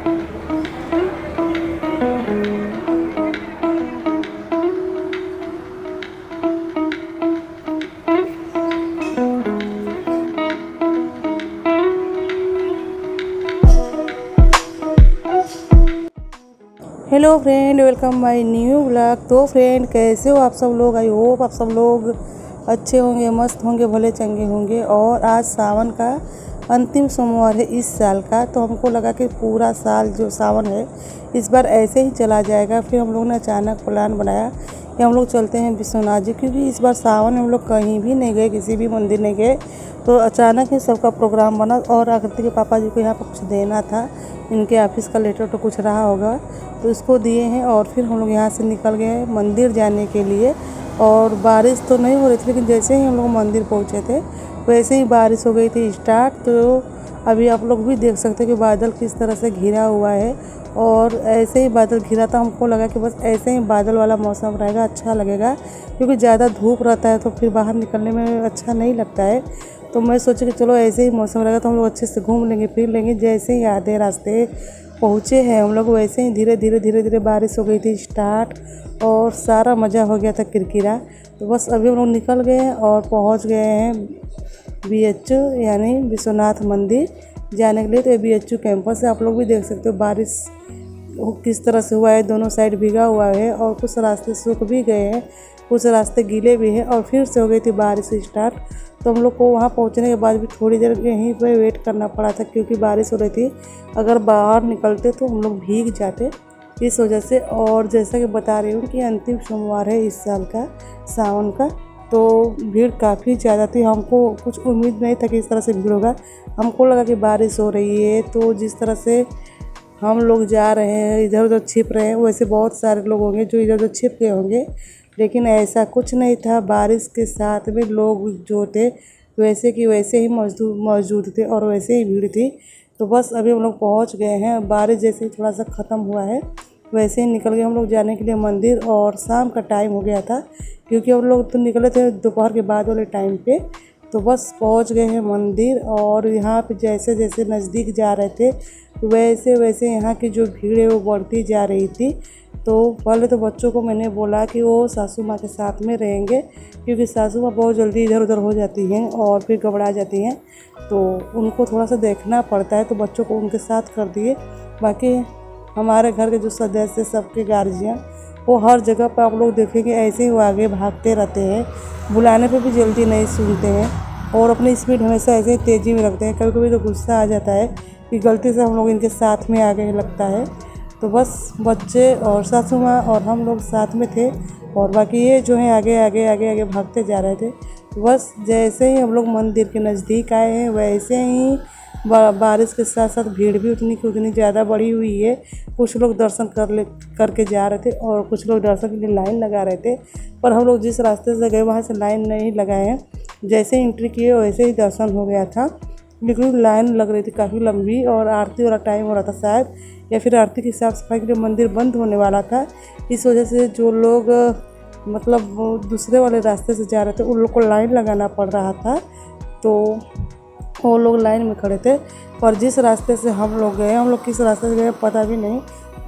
Hello friend, welcome my new blog. तो friend, कैसे हो आप सब लोग? आई होप आप सब लोग अच्छे होंगे, मस्त होंगे, भले चंगे होंगे। और आज सावन का अंतिम सोमवार है इस साल का, तो हमको लगा कि पूरा साल जो सावन है इस बार ऐसे ही चला जाएगा। फिर हम लोग ने अचानक प्लान बनाया कि हम लोग चलते हैं विश्वनाथ जी, क्योंकि इस बार सावन में हम लोग कहीं भी नहीं गए, किसी भी मंदिर नहीं गए। तो अचानक ही सबका प्रोग्राम बना और आकृति के पापा जी को यहाँ पर कुछ देना था, इनके ऑफिस का लेटर तो कुछ रहा होगा, तो इसको दिए हैं। और फिर हम लोग यहाँ से निकल गए मंदिर जाने के लिए। और बारिश तो नहीं हो रही थी, लेकिन जैसे ही हम लोग मंदिर पहुँचे थे वैसे ही बारिश हो गई थी स्टार्ट। तो अभी आप लोग भी देख सकते हो कि बादल किस तरह से घिरा हुआ है। और ऐसे ही बादल घिरा था, हमको लगा कि बस ऐसे ही बादल वाला मौसम रहेगा, अच्छा लगेगा, क्योंकि ज़्यादा धूप रहता है तो फिर बाहर निकलने में अच्छा नहीं लगता है। तो मैं सोची कि चलो ऐसे ही मौसम रहेगा तो हम लोग अच्छे से घूम लेंगे, फिर लेंगे। जैसे ही आधे रास्ते पहुँचे हैं हम लोग, वैसे ही धीरे धीरे बारिश हो गई थी स्टार्ट और सारा मज़ा हो गया था किरकिरा। तो बस अभी हम लोग निकल गए हैं और पहुँच गए हैं BHU यानी विश्वनाथ मंदिर जाने के लिए। तो ये BHU कैंपस है, आप लोग भी देख सकते हो बारिश किस तरह से हुआ है, दोनों साइड भीगा हुआ है और कुछ रास्ते सूख भी गए हैं, कुछ रास्ते गीले भी हैं। और फिर से हो गई थी बारिश स्टार्ट। तो हम लोग को वहाँ पहुँचने के बाद भी थोड़ी देर यहीं पे वेट करना पड़ा था, क्योंकि बारिश हो रही थी। अगर बाहर निकलते तो हम लोग भीग जाते इस वजह से। और जैसा कि बता रही हूँ कि अंतिम सोमवार है इस साल का सावन का, तो भीड़ काफ़ी ज़्यादा थी। हमको कुछ उम्मीद नहीं था कि इस तरह से भीड़ होगा। हमको लगा कि बारिश हो रही है तो जिस तरह से हम लोग जा रहे हैं, इधर उधर छिप रहे हैं, वैसे बहुत सारे लोग होंगे जो इधर उधर छिप गए होंगे, लेकिन ऐसा कुछ नहीं था। बारिश के साथ में लोग जो थे वैसे कि वैसे ही मौजूद थे और वैसे ही भीड़ थी। तो बस अभी हम लोग पहुंच गए हैं। बारिश जैसे ही थोड़ा सा ख़त्म हुआ है वैसे ही निकल गए हम लोग जाने के लिए मंदिर। और शाम का टाइम हो गया था, क्योंकि हम लोग तो निकले थे दोपहर के बाद वाले टाइम पे। तो बस पहुंच गए हैं मंदिर। और यहाँ पे जैसे जैसे नज़दीक जा रहे थे वैसे वैसे यहाँ की जो भीड़ है वो बढ़ती जा रही थी। तो पहले तो बच्चों को मैंने बोला कि वो सासू माँ के साथ में रहेंगे, क्योंकि सासू माँ बहुत जल्दी इधर उधर हो जाती हैं और फिर घबरा जाती हैं, तो उनको थोड़ा सा देखना पड़ता है। तो बच्चों को उनके साथ कर दिए। बाकी हमारे घर के जो सदस्य सबके गार्जियन वो हर जगह पर आप लोग देखेंगे ऐसे ही वो आगे भागते रहते हैं, बुलाने पे भी जल्दी नहीं सुनते हैं और अपनी स्पीड हमेशा ऐसे ही तेज़ी में रखते हैं। कभी कभी तो गुस्सा आ जाता है कि गलती से हम लोग इनके साथ में आ गए लगता है। तो बस बच्चे और सासू माँ और हम लोग साथ में थे और बाकी ये जो है आगे आगे आगे आगे भागते जा रहे थे। तो बस जैसे ही हम लोग मंदिर के नज़दीक आए हैं वैसे ही बारिश के साथ साथ भीड़ भी उतनी की उतनी ज़्यादा बढ़ी हुई है। कुछ लोग दर्शन करके जा रहे थे और कुछ लोग दर्शन के लिए लाइन लगा रहे थे, पर हम लोग जिस रास्ते से गए वहाँ से लाइन नहीं लगाए हैं। जैसे ही एंट्री किए वैसे ही दर्शन हो गया था, लेकिन लाइन लग रही थी काफ़ी लंबी और आरती वाला टाइम हो रहा था शायद, या फिर आरती की साफ सफाई के लिए मंदिर बंद होने वाला था। इस वजह से जो लोग मतलब वो दूसरे वाले रास्ते से जा रहे थे उन लोग को लाइन लगाना पड़ रहा था। तो वो लोग लाइन में खड़े थे। पर जिस रास्ते से हम लोग गए, हम लोग किस रास्ते से गए पता भी नहीं,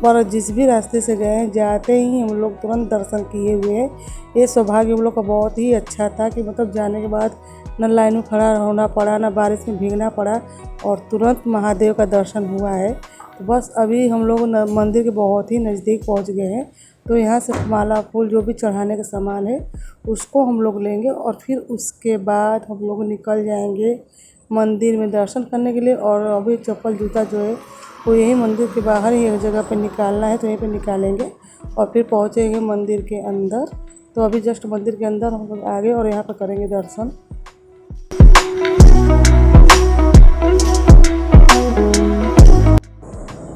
पर जिस भी रास्ते से गए जाते ही हम लोग तुरंत दर्शन किए हुए हैं। ये सौभाग्य हम लोग का बहुत ही अच्छा था कि मतलब जाने के बाद न लाइन में खड़ा होना पड़ा, न बारिश में भीगना पड़ा और तुरंत महादेव का दर्शन हुआ है। तो बस अभी हम लोग मंदिर के बहुत ही नज़दीक पहुंच गए हैं। तो यहाँ से माला फूल जो भी चढ़ाने का सामान है उसको हम लोग लेंगे और फिर उसके बाद हम लोग निकल जाएंगे मंदिर में दर्शन करने के लिए। और अभी चप्पल जूता जो है वो यही मंदिर के बाहर ही एक जगह पे निकालना है, तो यहीं पे निकालेंगे और फिर पहुँचेंगे मंदिर के अंदर। तो अभी जस्ट मंदिर के अंदर हम लोग आ गए और यहाँ पर करेंगे दर्शन।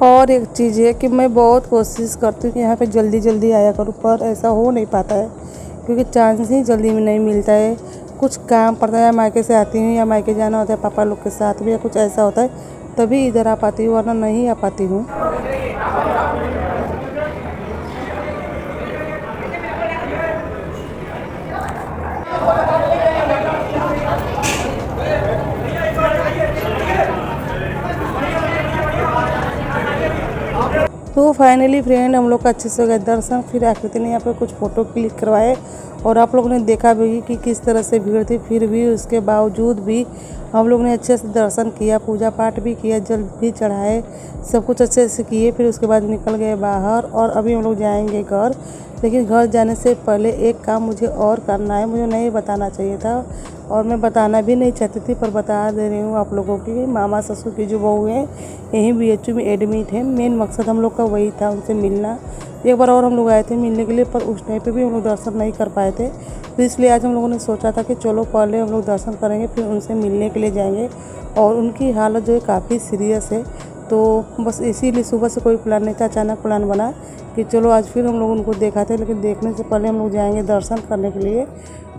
और एक चीज़ है कि मैं बहुत कोशिश करती हूँ कि यहाँ पे जल्दी जल्दी आया करूँ, पर ऐसा हो नहीं पाता है क्योंकि चांस ही जल्दी में नहीं मिलता है। कुछ काम पड़ता है, या मायके से आती हूँ या मायके जाना होता है पापा लोग के साथ में, या कुछ ऐसा होता है तभी इधर आ पाती हूँ, वरना नहीं आ पाती हूँ। तो फाइनली फ्रेंड हम लोग का अच्छे से हो गया दर्शन। फिर आकृति ने यहाँ पे कुछ फ़ोटो क्लिक करवाए और आप लोगों ने देखा भी कि किस तरह से भीड़ थी। फिर भी उसके बावजूद भी हम लोग ने अच्छे से दर्शन किया, पूजा पाठ भी किया, जल भी चढ़ाए, सब कुछ अच्छे से किए। फिर उसके बाद निकल गए बाहर और अभी हम लोग जाएंगे घर। लेकिन घर जाने से पहले एक काम मुझे और करना है, मुझे नहीं बताना चाहिए था और मैं बताना भी नहीं चाहती थी, पर बता दे रही हूँ आप लोगों की। मामा ससुर की जो बहू है यहीं BHU में एडमिट है। मेन मकसद हम लोग का वही था, उनसे मिलना। एक बार और हम लोग आए थे मिलने के लिए, पर उस टाइम पे भी हम लोग दर्शन नहीं कर पाए थे। तो इसलिए आज हम लोगों ने सोचा था कि चलो पहले हम लोग दर्शन करेंगे, फिर उनसे मिलने के लिए जाएंगे। और उनकी हालत जो है काफ़ी सीरियस है, तो बस इसीलिए सुबह से कोई प्लान नहीं था, अचानक प्लान बना कि चलो आज फिर हम लोग उनको देखा थे। लेकिन देखने से पहले हम लोग जाएंगे दर्शन करने के लिए,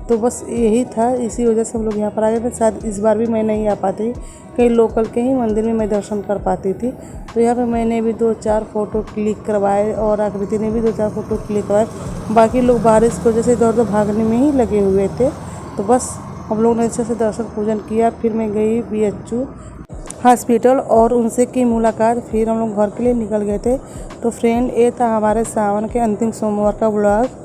तो बस यही था। इसी वजह से हम लोग यहाँ पर आ गए थे। शायद इस बार भी मैं नहीं आ पाती, कहीं लोकल के ही मंदिर में मैं दर्शन कर पाती थी। तो यहाँ पे मैंने भी 2-4 फ़ोटो क्लिक करवाए और आकृति ने भी 2-4 फ़ोटो क्लिक करवाए। बाकी लोग बारिश की वजह से इधर उधर भागने में ही लगे हुए थे। तो बस हम लोग ने अच्छे से दर्शन पूजन किया। फिर मैं गई BHU हॉस्पिटल और उनसे की मुलाकात। फिर हम लोग घर के लिए निकल गए थे। तो फ्रेंड ये था हमारे सावन के अंतिम सोमवार का व्लॉग।